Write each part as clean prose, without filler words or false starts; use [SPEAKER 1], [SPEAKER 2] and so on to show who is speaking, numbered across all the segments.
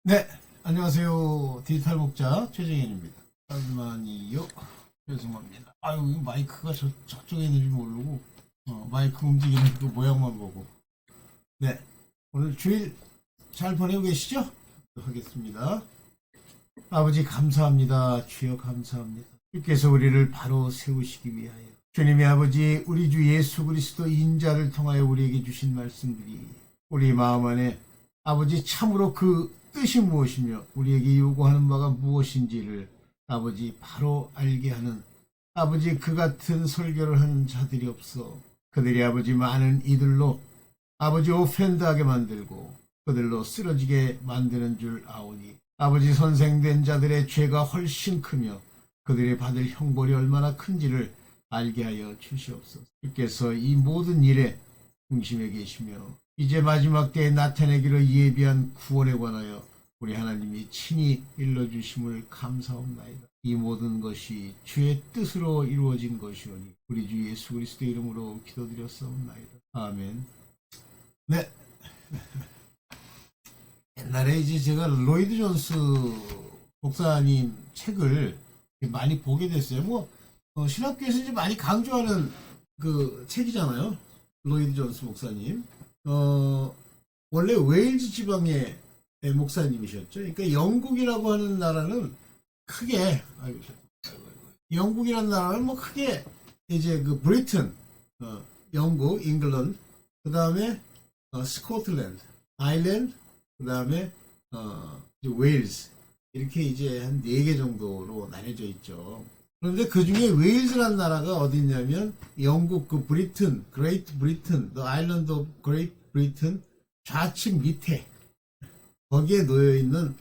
[SPEAKER 1] 네, 안녕하세요. 디지털 목자 최정현입니다. 얼마니요? 죄송합니다. 아유, 이 마이크가 저쪽에 있는지 모르고, 마이크 움직이는 그 모양만 보고. 네, 오늘 주일 잘 보내고 계시죠? 하겠습니다. 아버지 감사합니다. 주여 감사합니다. 주께서 우리를 바로 세우시기 위하여. 주님의 아버지, 우리 주 예수 그리스도 인자를 통하여 우리에게 주신 말씀들이 우리 마음 안에 아버지 참으로 그 뜻이 무엇이며 우리에게 요구하는 바가 무엇인지를 아버지 바로 알게 하는 아버지 그 같은 설교를 하는 자들이 없어 그들이 아버지 많은 이들로 아버지 오펜드하게 만들고 그들로 쓰러지게 만드는 줄 아오니 아버지 선생된 자들의 죄가 훨씬 크며 그들이 받을 형벌이 얼마나 큰지를 알게 하여 주시옵소서. 주께서 이 모든 일에 중심에 계시며 이제 마지막 때에 나타내기로 예비한 구원에 관하여 우리 하나님이 친히 일러주심을 감사옵나이다. 이 모든 것이 주의 뜻으로 이루어진 것이오니 우리 주 예수 그리스도 이름으로 기도드렸사옵나이다. 아멘. 네. 옛날에 이제 제가 로이드 존스 목사님 책을 많이 보게 됐어요. 신학교에서 이제 많이 강조하는 그 책이잖아요. 로이드 존스 목사님. 원래 웨일즈 지방의 목사님이셨죠. 그러니까 영국이라고 하는 나라는 크게, 영국이라는 나라는 뭐 크게 이제 그 브리튼, 영국, 잉글랜드, 그 다음에 스코틀랜드, 아일랜드, 그 다음에 웨일즈 이렇게 이제 한 4개 정도로 나뉘어져 있죠. 그런데 그 중에 웨일즈라는 나라가 어디 있냐면 영국 그 브리튼, 그레이트 브리튼, 더 아일랜드 오브 그레이트 브리튼 좌측 밑에 거기에 놓여 있는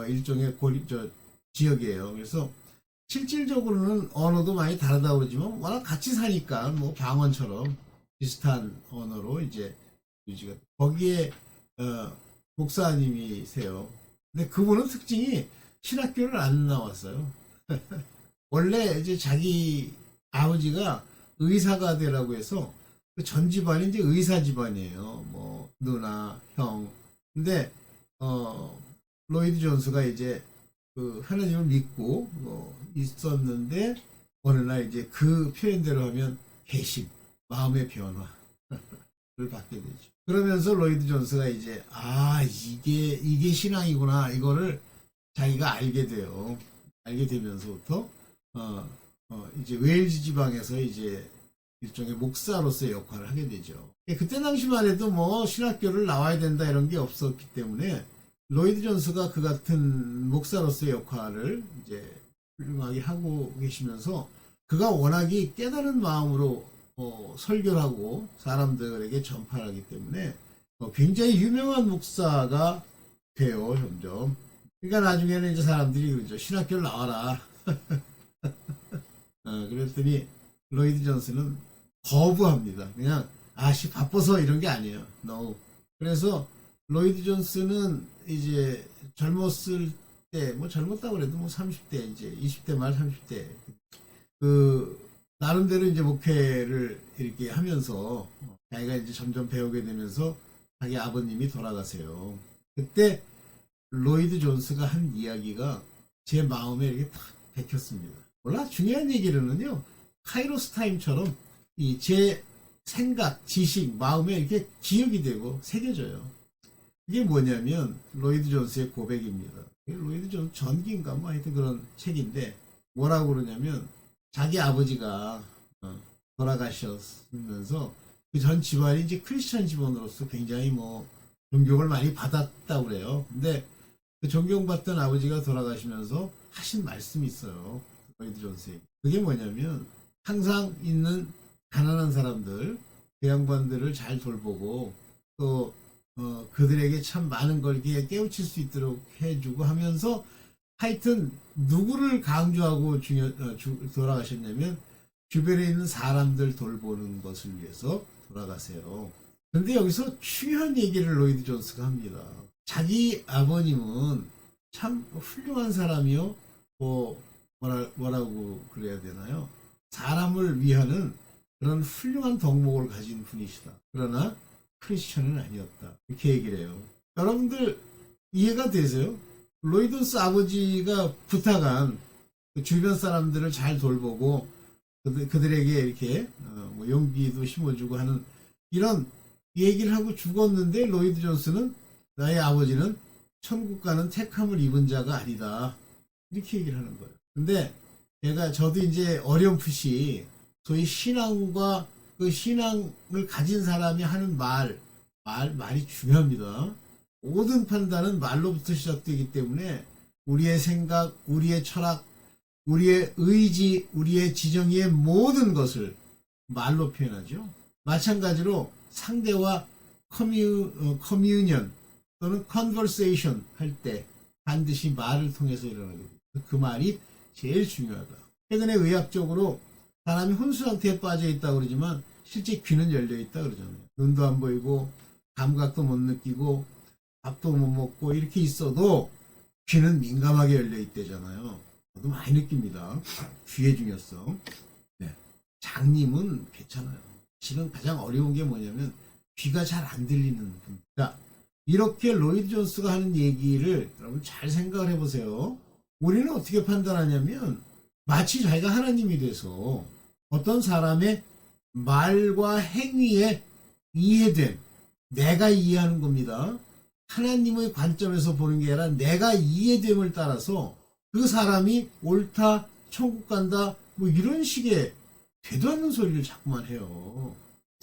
[SPEAKER 1] 일종의 지역이에요. 그래서 실질적으로는 언어도 많이 다르다 그러지만 워낙 같이 사니까 뭐 방언처럼 비슷한 언어로 이제 유지가 거기에 목사님이세요. 근데 그분은 특징이 신학교를 안 나왔어요. 원래 이제 자기 아버지가 의사가 되라고 해서 그 전 집안이 이제 의사 집안이에요. 뭐 누나, 형. 근데 로이드 존스가 이제 그 하나님을 믿고 있었는데 어느 날 이제 그 표현대로 하면 회심, 마음의 변화를 받게 되죠. 그러면서 로이드 존스가 이제 이게 신앙이구나 이거를 자기가 알게 돼요. 알게 되면서부터 이제 웨일즈 지방에서 이제 일종의 목사로서의 역할을 하게 되죠. 그때 당시만 해도 뭐 신학교를 나와야 된다 이런 게 없었기 때문에 로이드 존스가 그 같은 목사로서의 역할을 이제 훌륭하게 하고 계시면서 그가 워낙이 깨달은 마음으로 설교를 하고 사람들에게 전파를 하기 때문에 굉장히 유명한 목사가 돼요, 점점. 그러니까 나중에는 이제 사람들이 그러죠. 신학교를 나와라. 그랬더니 로이드 존스는 거부합니다. 그냥 바빠서 이런 게 아니에요. No. 그래서 로이드 존스는 이제 젊었을 때, 뭐 젊었다고 그래도 뭐 30대, 이제 20대 말 30대. 나름대로 이제 목회를 이렇게 하면서 자기가 이제 점점 배우게 되면서 자기 아버님이 돌아가세요. 그때 로이드 존스가 한 이야기가 제 마음에 이렇게 탁 박혔습니다. 몰라? 중요한 얘기로는요, 카이로스 타임처럼 제 생각, 지식, 마음에 이렇게 기억이 되고 새겨져요. 그게 뭐냐면 로이드 존스의 고백입니다. 로이드 존스 전기인가 뭐 하여튼 그런 책인데 뭐라고 그러냐면 자기 아버지가 돌아가셨으면서 그 전 집안이 이제 크리스천 집안으로서 굉장히 뭐 존경을 많이 받았다고 그래요. 근데 그 존경받던 아버지가 돌아가시면서 하신 말씀이 있어요. 로이드 존스에게. 그게 뭐냐면 항상 있는 가난한 사람들, 그 양반들을 잘 돌보고 또 그들에게 참 많은 걸 깨우칠 수 있도록 해주고 하면서 하여튼 누구를 강조하고 돌아가셨냐면 주변에 있는 사람들 돌보는 것을 위해서 돌아가세요. 근데 여기서 중요한 얘기를 로이드 존스가 합니다. 자기 아버님은 참 훌륭한 사람이요. 뭐라고 그래야 되나요? 사람을 위하는 그런 훌륭한 덕목을 가진 분이시다. 그러나 크리스천은 아니었다. 이렇게 얘기를 해요. 여러분들 이해가 되세요? 로이 존스 아버지가 부탁한 그 주변 사람들을 잘 돌보고 그들에게 이렇게 뭐 용기도 심어주고 하는 이런 얘기를 하고 죽었는데 로이드 존스는 나의 아버지는 천국 가는 택함을 입은 자가 아니다. 이렇게 얘기를 하는 거예요. 근데 저도 이제 어렴풋이 소위 신앙과 그 신앙을 가진 사람이 하는 말이 중요합니다. 모든 판단은 말로부터 시작되기 때문에 우리의 생각, 우리의 철학, 우리의 의지, 우리의 지정의 모든 것을 말로 표현하죠. 마찬가지로 상대와 커뮤니언 또는 컨버세이션 할 때 반드시 말을 통해서 일어나게 됩니다. 그 말이 제일 중요하다. 최근에 의학적으로 사람이 혼수 상태에 빠져 있다고 그러지만 실제 귀는 열려 있다 그러잖아요. 눈도 안 보이고 감각도 못 느끼고 밥도 못 먹고 이렇게 있어도 귀는 민감하게 열려 있대잖아요. 저도 많이 느낍니다. 귀의 중요성. 네. 장님은 괜찮아요. 지금 가장 어려운 게 뭐냐면 귀가 잘 안 들리는 분입니다. 이렇게 로이드 존스가 하는 얘기를 여러분 잘 생각을 해보세요. 우리는 어떻게 판단하냐면 마치 자기가 하나님이 돼서 어떤 사람의 말과 행위에 이해됨, 내가 이해하는 겁니다. 하나님의 관점에서 보는 게 아니라 내가 이해됨을 따라서 그 사람이 옳다, 천국 간다, 뭐 이런 식의 되도 않는 소리를 자꾸만 해요.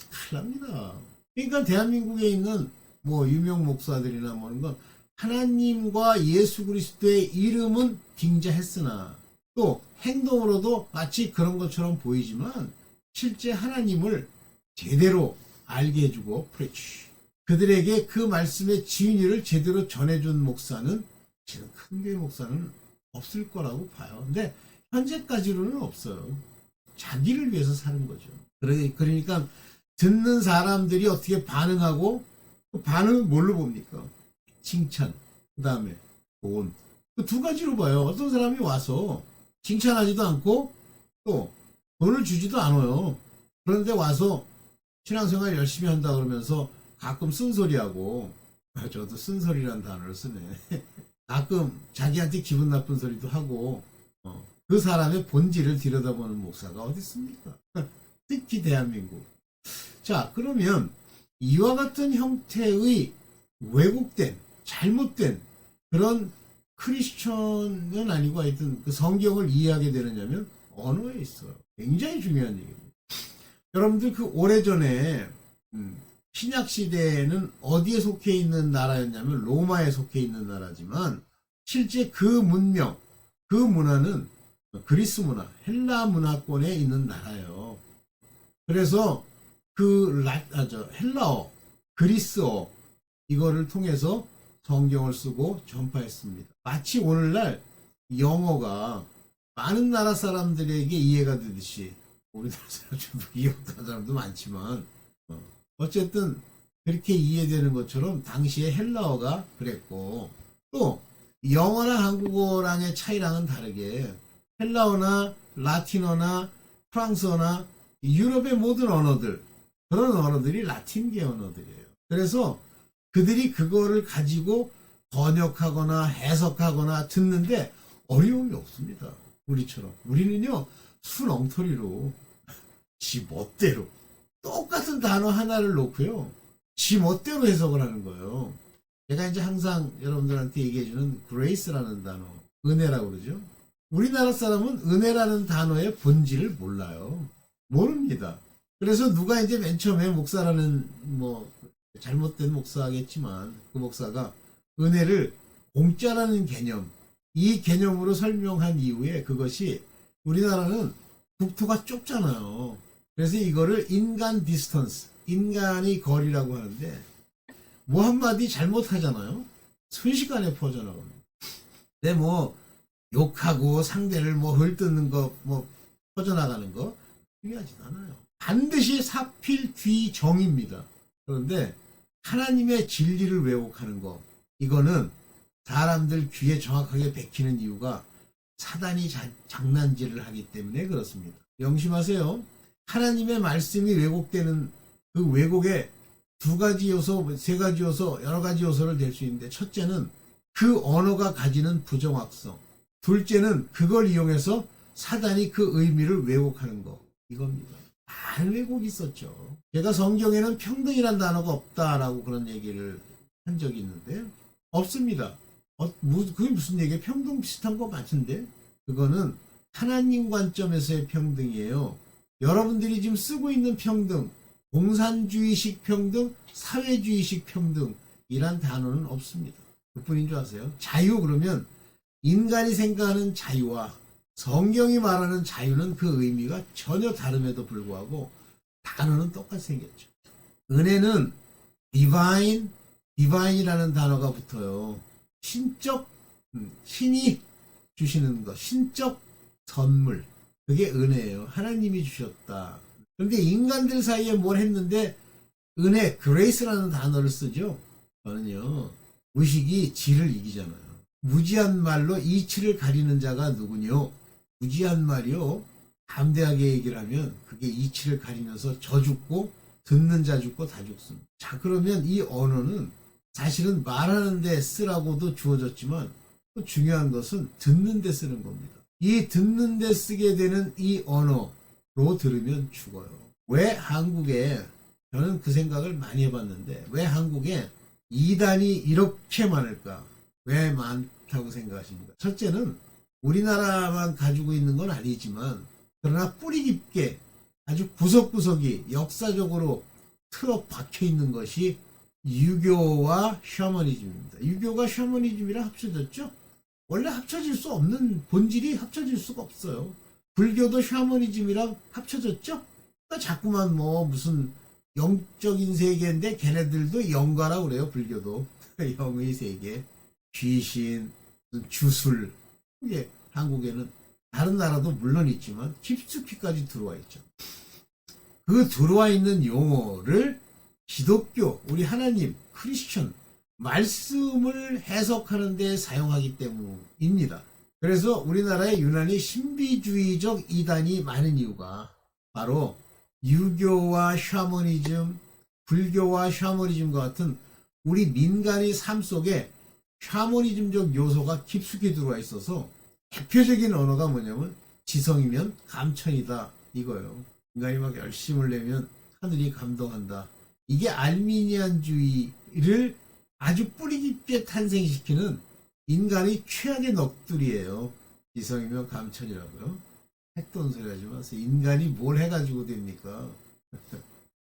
[SPEAKER 1] 큰일 납니다. 그러니까 대한민국에 있는 뭐 유명 목사들이나 뭐 이런 건 하나님과 예수 그리스도의 이름은 빙자했으나 또 행동으로도 마치 그런 것처럼 보이지만 실제 하나님을 제대로 알게 해주고 프레치 그들에게 그 말씀의 진리를 제대로 전해준 목사는 지금 큰 교회 목사는 없을 거라고 봐요. 근데 현재까지로는 없어요. 자기를 위해서 사는 거죠. 그러니까 듣는 사람들이 어떻게 반응하고 그 반응은 뭘로 봅니까? 칭찬, 그 다음에 돈. 그 두 가지로 봐요. 어떤 사람이 와서 칭찬하지도 않고 또 돈을 주지도 않아요. 그런데 와서 신앙생활 열심히 한다 그러면서 가끔 쓴소리하고 저도 쓴소리라는 단어를 쓰네. 가끔 자기한테 기분 나쁜 소리도 하고 그 사람의 본질을 들여다보는 목사가 어디 있습니까? 특히 대한민국. 자, 그러면 이와 같은 형태의 왜곡된 잘못된 그런 크리스천은 아니고 하여튼 그 성경을 이해하게 되느냐면 언어에 있어요. 굉장히 중요한 얘기입니다. 여러분들 그 오래전에 신약 시대에는 어디에 속해 있는 나라였냐면 로마에 속해 있는 나라지만 실제 그 문명, 그 문화는 그리스 문화, 헬라 문화권에 있는 나라예요. 그래서 그 헬라어, 그리스어 이거를 통해서 성경을 쓰고 전파했습니다. 마치 오늘날 영어가 많은 나라 사람들에게 이해가 되듯이 우리나라 사람들도 이해 못하는 사람도 많지만 어쨌든 그렇게 이해되는 것처럼 당시에 헬라어가 그랬고 또 영어나 한국어랑의 차이랑은 다르게 헬라어나 라틴어나 프랑스어나 유럽의 모든 언어들 그런 언어들이 라틴계 언어들이에요. 그래서 그들이 그거를 가지고 번역하거나 해석하거나 듣는데 어려움이 없습니다. 우리처럼. 우리는요, 순 엉터리로, 지 멋대로, 똑같은 단어 하나를 놓고요, 지 멋대로 해석을 하는 거예요. 제가 이제 항상 여러분들한테 얘기해주는 그레이스라는 단어, 은혜라고 그러죠. 우리나라 사람은 은혜라는 단어의 본질을 몰라요. 모릅니다. 그래서 누가 이제 맨 처음에 목사라는 뭐 잘못된 목사겠지만 그 목사가 은혜를 공짜라는 개념, 이 개념으로 설명한 이후에 그것이 우리나라는 국토가 좁잖아요. 그래서 이거를 인간 디스턴스, 인간의 거리라고 하는데 뭐 한마디 잘못하잖아요. 순식간에 퍼져나갑니다. 근데 뭐 욕하고 상대를 뭐 헐뜯는 거, 뭐 퍼져나가는 거 중요하진 않아요. 반드시 사필귀정입니다. 그런데 하나님의 진리를 왜곡하는 거, 이거는 사람들 귀에 정확하게 베끼는 이유가 사단이 장난질을 하기 때문에 그렇습니다. 명심하세요. 하나님의 말씀이 왜곡되는 그 왜곡에 두 가지 요소, 세 가지 요소, 여러 가지 요소를 댈 수 있는데 첫째는 그 언어가 가지는 부정확성. 둘째는 그걸 이용해서 사단이 그 의미를 왜곡하는 거. 이겁니다. 많은 왜곡이 있었죠. 제가 성경에는 평등이란 단어가 없다라고 그런 얘기를 한 적이 있는데 없습니다. 그게 무슨 얘기예요? 평등 비슷한 거 맞은데? 그거는 하나님 관점에서의 평등이에요. 여러분들이 지금 쓰고 있는 평등, 공산주의식 평등, 사회주의식 평등이란 단어는 없습니다. 그뿐인 줄 아세요? 자유 그러면 인간이 생각하는 자유와 성경이 말하는 자유는 그 의미가 전혀 다름에도 불구하고 단어는 똑같이 생겼죠. 은혜는 divine이라는 단어가 붙어요. 신적, 신이 주시는 것, 신적 선물. 그게 은혜예요. 하나님이 주셨다. 그런데 인간들 사이에 뭘 했는데 은혜, grace라는 단어를 쓰죠. 저는요, 의식이 질을 이기잖아요. 무지한 말로 이치를 가리는 자가 누구뇨? 무지한 말이요. 담대하게 얘기를 하면 그게 이치를 가리면서 저 죽고 듣는 자 죽고 다 죽습니다. 자, 그러면 이 언어는 사실은 말하는 데 쓰라고도 주어졌지만 또 중요한 것은 듣는 데 쓰는 겁니다. 이 듣는 데 쓰게 되는 이 언어로 들으면 죽어요. 왜 한국에, 저는 그 생각을 많이 해봤는데 왜 한국에 이단이 이렇게 많을까? 왜 많다고 생각하십니까? 첫째는 우리나라만 가지고 있는 건 아니지만 그러나 뿌리 깊게 아주 구석구석이 역사적으로 틀어 박혀 있는 것이 유교와 샤머니즘입니다. 유교가 샤머니즘이랑 합쳐졌죠? 원래 합쳐질 수 없는, 본질이 합쳐질 수가 없어요. 불교도 샤머니즘이랑 합쳐졌죠? 그러니까 자꾸만 뭐 무슨 영적인 세계인데 걔네들도 영가라고 그래요. 불교도 영의 세계, 귀신, 주술. 이게 한국에는 다른 나라도 물론 있지만 깊숙이까지 들어와 있죠. 그 들어와 있는 용어를 기독교, 우리 하나님, 크리스천 말씀을 해석하는 데 사용하기 때문입니다. 그래서 우리나라에 유난히 신비주의적 이단이 많은 이유가 바로 유교와 샤머니즘, 불교와 샤머니즘과 같은 우리 민간의 삶 속에 샤머니즘적 요소가 깊숙이 들어와 있어서 대표적인 언어가 뭐냐면 지성이면 감천이다 이거예요. 인간이 막 열심을 내면 하늘이 감동한다. 이게 알미니안주의를 아주 뿌리 깊게 탄생시키는 인간의 최악의 넋두리예요. 지성이면 감천이라고요. 핵도 온 소리 하지 마세요. 인간이 뭘 해가지고 됩니까?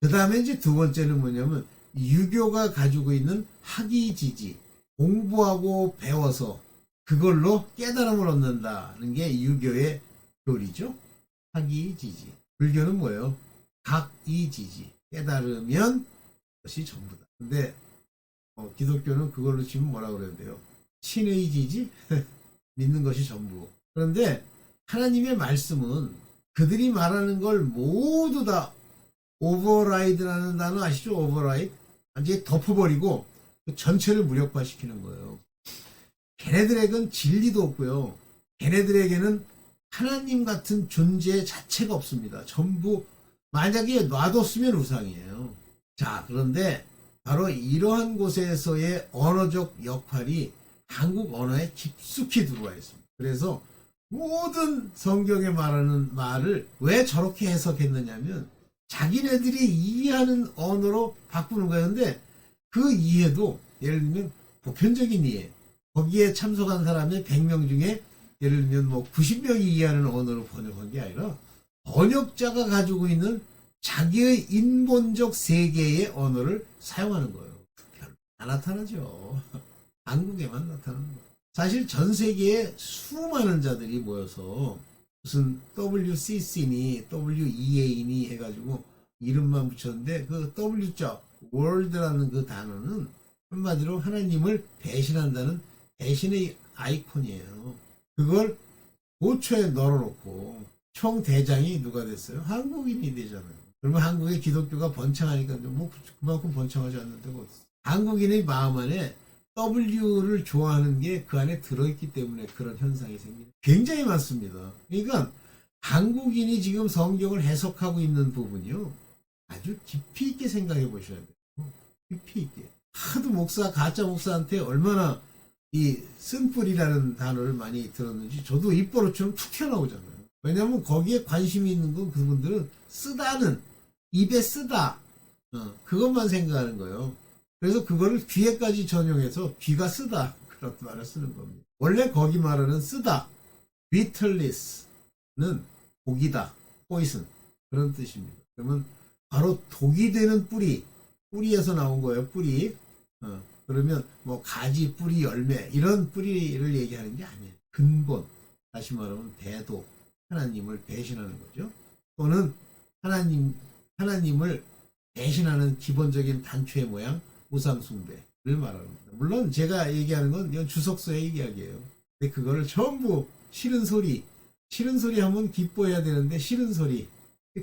[SPEAKER 1] 그 다음에 이제 두 번째는 뭐냐면 유교가 가지고 있는 학이지지, 공부하고 배워서 그걸로 깨달음을 얻는다는 게 유교의 교리죠. 학이지지. 불교는 뭐예요? 각이지지. 깨달으면 그것이 전부다. 근데 기독교는 그걸로 치면 뭐라 그래야 돼요? 신의 지지? 믿는 것이 전부. 그런데 하나님의 말씀은 그들이 말하는 걸 모두 다 오버라이드라는 단어 아시죠? 오버라이드? 완전히 덮어버리고 그 전체를 무력화시키는 거예요. 걔네들에게는 진리도 없고요. 걔네들에게는 하나님 같은 존재 자체가 없습니다. 전부 만약에 놔뒀으면 우상이에요. 자, 그런데 바로 이러한 곳에서의 언어적 역할이 한국 언어에 깊숙이 들어와 있습니다. 그래서 모든 성경에 말하는 말을 왜 저렇게 해석했느냐면 자기네들이 이해하는 언어로 바꾸는 거예요. 근데 그 이해도 예를 들면 보편적인 이해, 거기에 참석한 사람의 100명 중에 예를 들면 뭐 90명이 이해하는 언어로 번역한 게 아니라 번역자가 가지고 있는 자기의 인본적 세계의 언어를 사용하는 거예요. 별로 안 나타나죠. 한국에만 나타나는 거예요. 사실 전 세계에 수많은 자들이 모여서 무슨 WCC니 WEA니 해가지고 이름만 붙였는데 그 W자 월드라는 그 단어는 한마디로 하나님을 배신한다는 배신의 아이콘이에요. 그걸 고초에 널어놓고 총대장이 누가 됐어요? 한국인이 되잖아요. 그러면 한국의 기독교가 번창하니까 뭐 그만큼 번창하지 않는 데가 없어. 한국인의 마음 안에 W를 좋아하는 게 그 안에 들어있기 때문에 그런 현상이 생깁니다. 굉장히 많습니다. 그러니까 한국인이 지금 성경을 해석하고 있는 부분이요. 아주 깊이 있게 생각해 보셔야 돼요. 깊이 있게. 하도 가짜 목사한테 얼마나 이 쓴뿌리라는 단어를 많이 들었는지 저도 입버릇처럼 툭 튀어나오잖아요. 왜냐면 거기에 관심이 있는 건 그분들은 쓰다는 입에 쓰다 그것만 생각하는 거예요. 그래서 그거를 귀에까지 전용해서 귀가 쓰다 그런 말을 쓰는 겁니다. 원래 거기 말하는 쓰다 bitterness는 독이다 poison 그런 뜻입니다. 그러면 바로 독이 되는 뿌리에서 나온 거예요. 뿌리. 그러면 뭐 가지, 뿌리, 열매 이런 뿌리를 얘기하는 게 아니에요. 근본, 다시 말하면 대도, 하나님을 배신하는 거죠. 또는 하나님을 배신하는 기본적인 단초의 모양, 우상숭배를 말합니다. 물론 제가 얘기하는 건 이건 주석서의 이야기예요. 근데 그거를 전부 싫은 소리 하면 기뻐해야 되는데 싫은 소리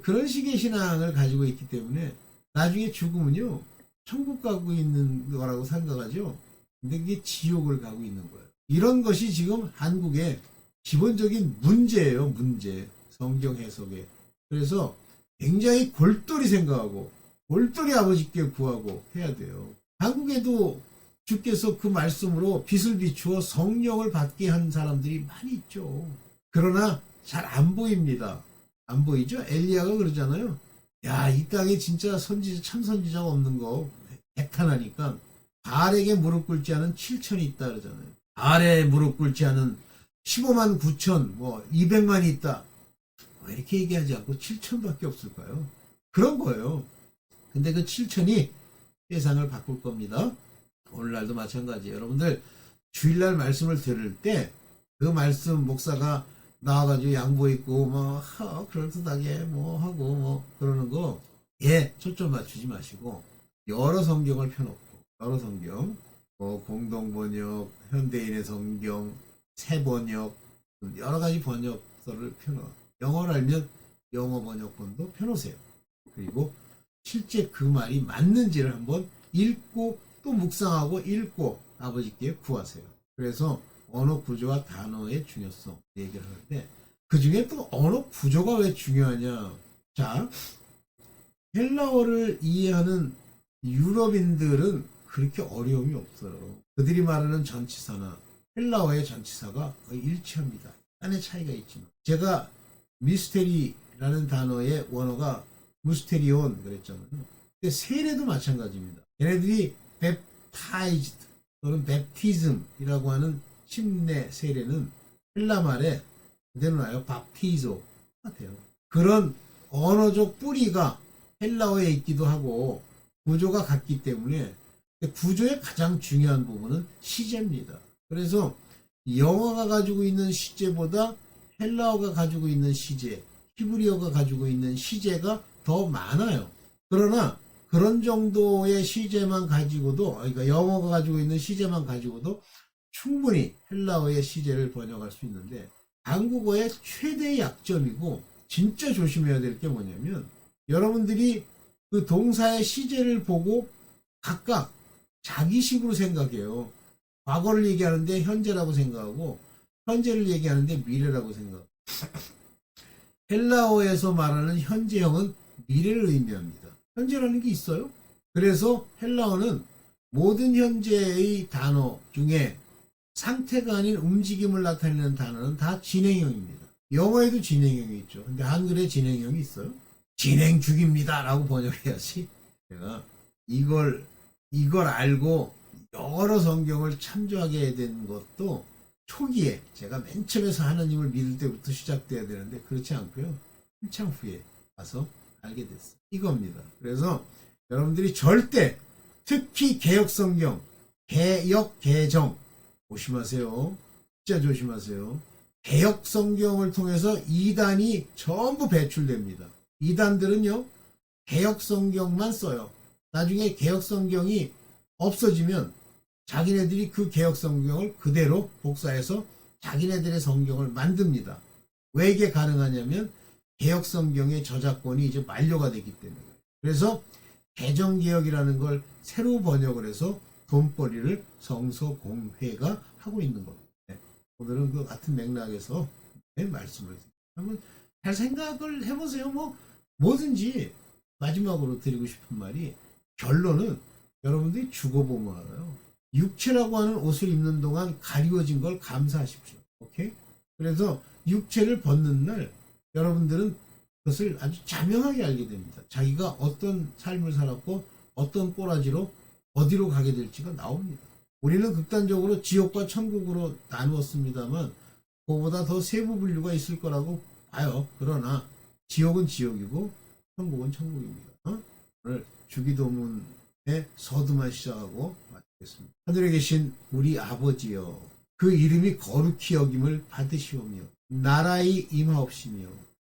[SPEAKER 1] 그런 식의 신앙을 가지고 있기 때문에 나중에 죽으면요 천국 가고 있는 거라고 생각하죠. 근데 그게 지옥을 가고 있는 거예요. 이런 것이 지금 한국의 기본적인 문제예요. 문제. 성경 해석에. 그래서 굉장히 골똘히 생각하고 골똘히 아버지께 구하고 해야 돼요. 한국에도 주께서 그 말씀으로 빛을 비추어 성령을 받게 한 사람들이 많이 있죠. 그러나 잘 안 보입니다. 안 보이죠? 엘리야가 그러잖아요. 야, 이 땅에 진짜 참 선지자가 없는 거 백탄하니까 바알에게 무릎 꿇지 않은 7천이 있다 그러잖아요. 바알에 무릎 꿇지 않은 15만 9천, 200만이 있다. 왜 이렇게 얘기하지 않고 7천밖에 없을까요? 그런 거예요. 근데 그 7천이 세상을 바꿀 겁니다. 오늘날도 마찬가지예요. 여러분들 주일날 말씀을 들을 때 그 말씀 목사가 나와가지고 양보 있고 그럴듯하게 하고 그러는 거 초점 맞추지 마시고 여러 성경을 펴놓고 여러 성경 공동번역, 현대인의 성경, 새번역 여러 가지 번역서를 펴놓아 영어를 알면 영어 번역본도 펴놓으세요. 그리고 실제 그 말이 맞는지를 한번 읽고 또 묵상하고 읽고 아버지께 구하세요. 그래서 언어 구조와 단어의 중요성 얘기를 하는데 그 중에 또 언어 구조가 왜 중요하냐. 자, 헬라어를 이해하는 유럽인들은 그렇게 어려움이 없어요. 그들이 말하는 전치사나 헬라어의 전치사가 거의 일치합니다. 약간의 차이가 있지만 제가 미스테리라는 단어의 원어가 무스테리온 그랬잖아요. 근데 세례도 마찬가지입니다. 얘네들이 baptized 또는 baptism이라고 하는 침례 세례는 헬라 말에 그대로 나요. 밥티조 같아요. 그런 언어적 뿌리가 헬라어에 있기도 하고 구조가 같기 때문에 구조의 가장 중요한 부분은 시제입니다. 그래서 영어가 가지고 있는 시제보다 헬라어가 가지고 있는 시제, 히브리어가 가지고 있는 시제가 더 많아요. 그러나 그런 정도의 시제만 가지고도, 그러니까 영어가 가지고 있는 시제만 가지고도 충분히 헬라어의 시제를 번역할 수 있는데 한국어의 최대의 약점이고 진짜 조심해야 될 게 뭐냐면 여러분들이 그 동사의 시제를 보고 각각 자기식으로 생각해요. 과거를 얘기하는데 현재라고 생각하고 현재를 얘기하는데 미래라고 생각하고 헬라어에서 말하는 현재형은 미래를 의미합니다. 현재라는 게 있어요. 그래서 헬라어는 모든 현재의 단어 중에 상태가 아닌 움직임을 나타내는 단어는 다 진행형입니다. 영어에도 진행형이 있죠. 근데 한글에 진행형이 있어요? 진행 중입니다 라고 번역해야지. 제가 이걸 알고 여러 성경을 참조하게 된 것도 초기에 제가 맨 처음에서 하나님을 믿을 때부터 시작돼야 되는데 그렇지 않고요. 한참 후에 와서 알게 됐어요. 이겁니다. 그래서 여러분들이 절대 특히 개역성경, 개역, 개정 조심하세요. 진짜 조심하세요. 개역성경을 통해서 이단이 전부 배출됩니다. 이단들은요. 개역성경만 써요. 나중에 개역성경이 없어지면 자기네들이 그 개역성경을 그대로 복사해서 자기네들의 성경을 만듭니다. 왜 이게 가능하냐면 개역성경의 저작권이 이제 만료가 되기 때문에. 그래서 개정개혁이라는 걸 새로 번역을 해서 돈벌이를 성서공회가 하고 있는 겁니다. 오늘은 그 같은 맥락에서 말씀을 한번 잘 생각을 해보세요. 뭐든지 마지막으로 드리고 싶은 말이 결론은 여러분들이 죽어보면 알아요. 육체라고 하는 옷을 입는 동안 가리워진 걸 감사하십시오. 오케이? 그래서 육체를 벗는 날 여러분들은 그것을 아주 자명하게 알게 됩니다. 자기가 어떤 삶을 살았고 어떤 꼬라지로 어디로 가게 될지가 나옵니다. 우리는 극단적으로 지옥과 천국으로 나누었습니다만 그거보다 더 세부 분류가 있을 거라고 봐요. 그러나 지옥은 지옥이고 천국은 천국입니다. 오늘 주기도문의 서두만 시작하고 마치겠습니다. 하늘에 계신 우리 아버지여, 그 이름이 거룩히 여김을 받으시오며 나라의 임하옵시며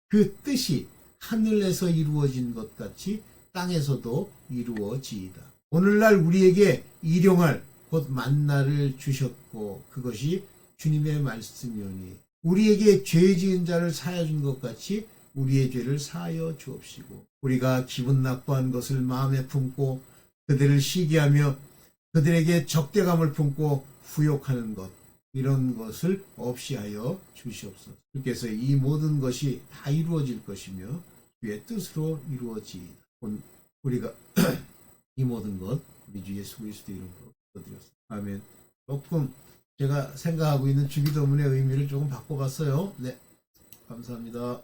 [SPEAKER 1] 그 뜻이 하늘에서 이루어진 것 같이 땅에서도 이루어지이다. 오늘날 우리에게 일용할 곧 만나를 주셨고 그것이 주님의 말씀이오니 우리에게 죄 지은 자를 사하여 준 것 같이 우리의 죄를 사하여 주옵시고 우리가 기분 나빠한 것을 마음에 품고 그들을 시기하며 그들에게 적대감을 품고 후욕하는 것 이런 것을 없이 하여 주시옵소서. 주께서 이 모든 것이 다 이루어질 것이며 주의 뜻으로 이루어지이다. 우리가 이 모든 것 우리 주 예수 그리스도 이름으로 기도드렸습니다. 아멘. 조금 제가 생각하고 있는 주기도문의 의미를 조금 바꿔봤어요. 네, 감사합니다.